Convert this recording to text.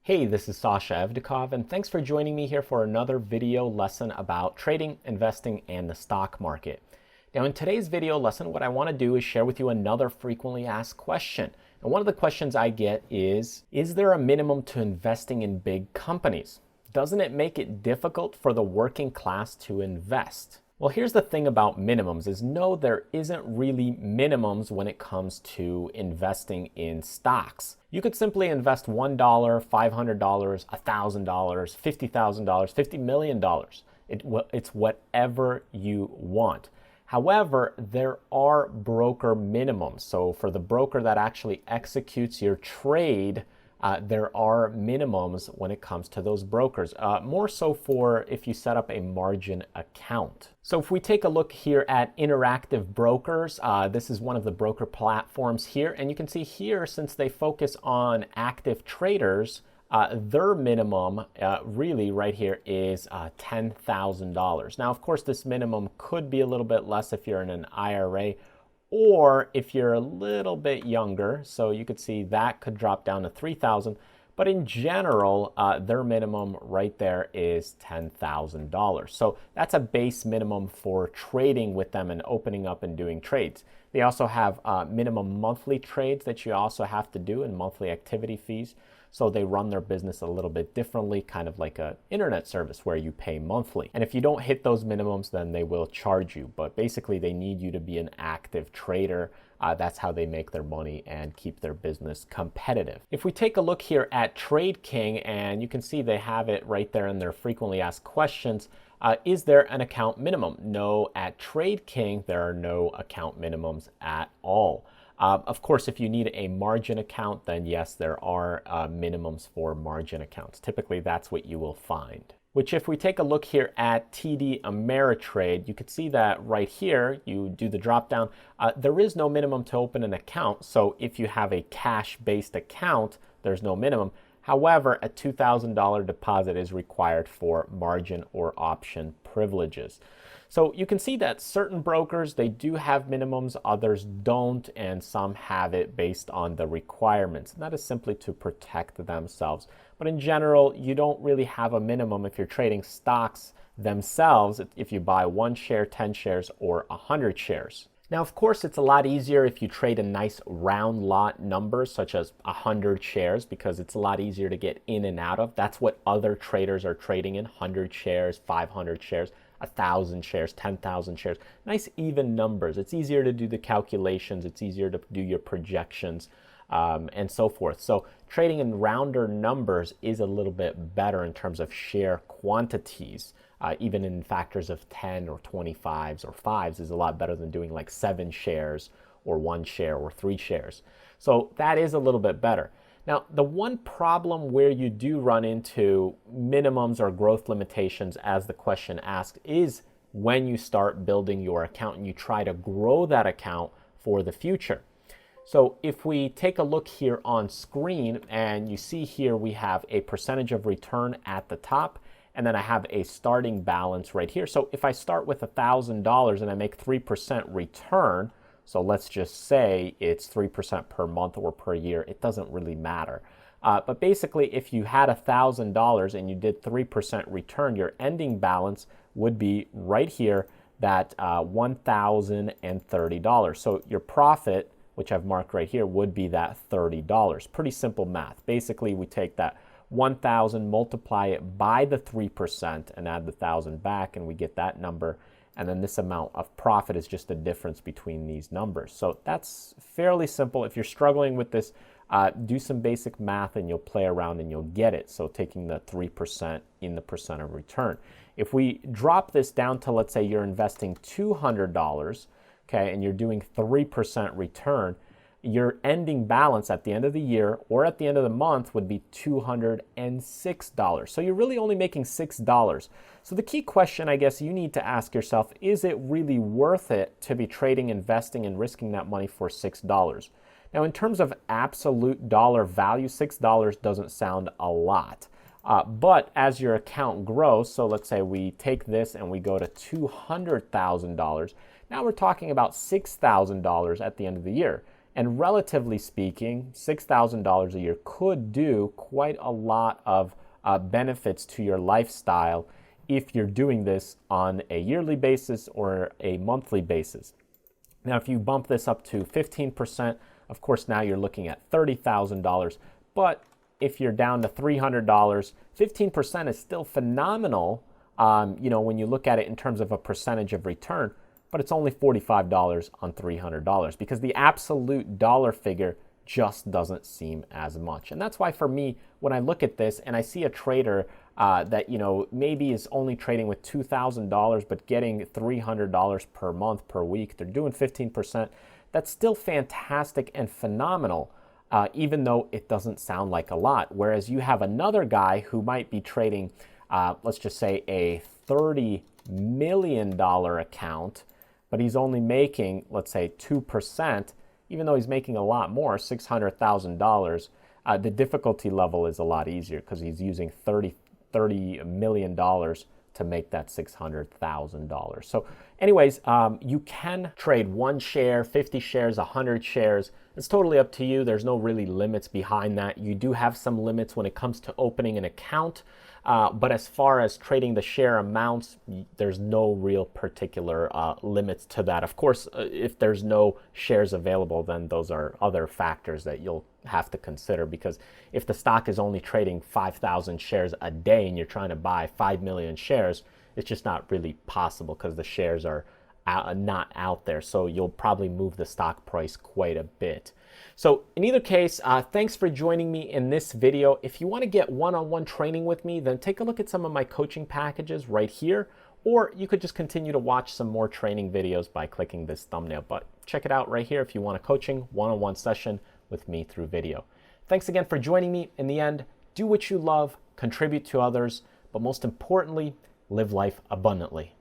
Hey, this is Sasha Evdokov, and thanks for joining me here for another video lesson about trading, investing, and the stock market. Now, in today's video lesson, what I want to do is share with you another frequently asked question. And one of the questions I get is there a minimum to investing in big companies? Doesn't it make it difficult for the working class to invest? Well, here's the thing about minimums is no, there isn't really minimums when it comes to investing in stocks. You could simply invest $1, $500, $1,000, $50,000, $50 million. It's whatever you want. However, there are broker minimums. So for the broker that actually executes your trade, there are minimums when it comes to those brokers, more so for if you set up a margin account. So if we take a look here at Interactive Brokers, this is one of the broker platforms here, and you can see here, since they focus on active traders, their minimum really right here is $10,000. Now, of course, this minimum could be a little bit less if you're in an IRA, or if you're a little bit younger, so you could see that could drop down to $3,000. But in general, their minimum right there is $10,000. So that's a base minimum for trading with them and opening up and doing trades. They also have minimum monthly trades that you also have to do and monthly activity fees. So they run their business a little bit differently, kind of like an internet service where you pay monthly. And if you don't hit those minimums, then they will charge you. But basically, they need you to be an active trader. That's how they make their money and keep their business competitive. If we take a look here at TradeKing, and you can see they have it right there in their frequently asked questions, is there an account minimum? No, at TradeKing, there are no account minimums at all. Of course, if you need a margin account, then yes, there are minimums for margin accounts. Typically, that's what you will find. Which if we take a look here at TD Ameritrade, you could see that right here, you do the drop down. There is no minimum to open an account. So if you have a cash-based account, there's no minimum. However, a $2,000 deposit is required for margin or option privileges. So you can see that certain brokers, they do have minimums, others don't, and some have it based on the requirements. And that is simply to protect themselves. But in general, you don't really have a minimum if you're trading stocks themselves, if you buy 1 share, 10 shares, or 100 shares. Now, of course, it's a lot easier if you trade a nice round lot number, such as 100 shares, because it's a lot easier to get in and out of. That's what other traders are trading in, 100 shares, 500 shares. 1,000 shares, 10,000 shares, nice even numbers. It's easier to do the calculations. It's easier to do your projections and so forth. So trading in rounder numbers is a little bit better in terms of share quantities. Even in factors of 10 or 25s or 5s is a lot better than doing like 7 shares or 1 share or 3 shares. So that is a little bit better. Now, the one problem where you do run into minimums or growth limitations, as the question asks, is when you start building your account and you try to grow that account for the future. So if we take a look here on screen, and you see here we have a percentage of return at the top, and then I have a starting balance right here. So if I start with $1,000 and I make 3% return, so let's just say it's 3% per month or per year. It doesn't really matter. But basically, if you had $1,000 and you did 3% return, your ending balance would be right here, that $1,030. So your profit, which I've marked right here, would be that $30. Pretty simple math. Basically, we take that 1,000, multiply it by the 3% and add the 1,000 back, and we get that number. And then this amount of profit is just the difference between these numbers. So that's fairly simple. If you're struggling with this, do some basic math and you'll play around and you'll get it. So taking the 3% in the percent of return. If we drop this down to, let's say you're investing $200, okay, and you're doing 3% return, your ending balance at the end of the year or at the end of the month would be $206. So you're really only making $6. So the key question, I guess, you need to ask yourself, is it really worth it to be trading, investing, and risking that money for $6? Now, in terms of absolute dollar value, $6 doesn't sound a lot. But as your account grows, so let's say we take this and we go to $200,000, now we're talking about $6,000 at the end of the year. And relatively speaking, $6,000 a year could do quite a lot of benefits to your lifestyle if you're doing this on a yearly basis or a monthly basis. Now, if you bump this up to 15%, of course, now you're looking at $30,000. But if you're down to $300, 15% is still phenomenal, when you look at it in terms of a percentage of return, but it's only $45 on $300 because the absolute dollar figure just doesn't seem as much. And that's why for me, when I look at this and I see a trader that maybe is only trading with $2,000 but getting $300 per month per week, they're doing 15%. That's still fantastic and phenomenal, even though it doesn't sound like a lot. Whereas you have another guy who might be trading, let's just say a $30 million account, but he's only making, let's say, 2%, even though he's making a lot more, $600,000. The difficulty level is a lot easier because he's using $30 million to make that $600,000. So anyways, you can trade 1 share, 50 shares, 100 shares. It's totally up to you. There's no really limits behind that. You do have some limits when it comes to opening an account. But as far as trading the share amounts, there's no real particular limits to that. Of course, if there's no shares available, then those are other factors that you'll have to consider, because if the stock is only trading 5,000 shares a day and you're trying to buy 5 million shares, it's just not really possible because the shares are not out there. So you'll probably move the stock price quite a bit. So in either case, thanks for joining me in this video. If you want to get one-on-one training with me, then take a look at some of my coaching packages right here, or you could just continue to watch some more training videos by clicking this thumbnail. But check it out right here if you want a coaching one-on-one session with me through video. Thanks again for joining me. In the end, do what you love, contribute to others, but most importantly, live life abundantly.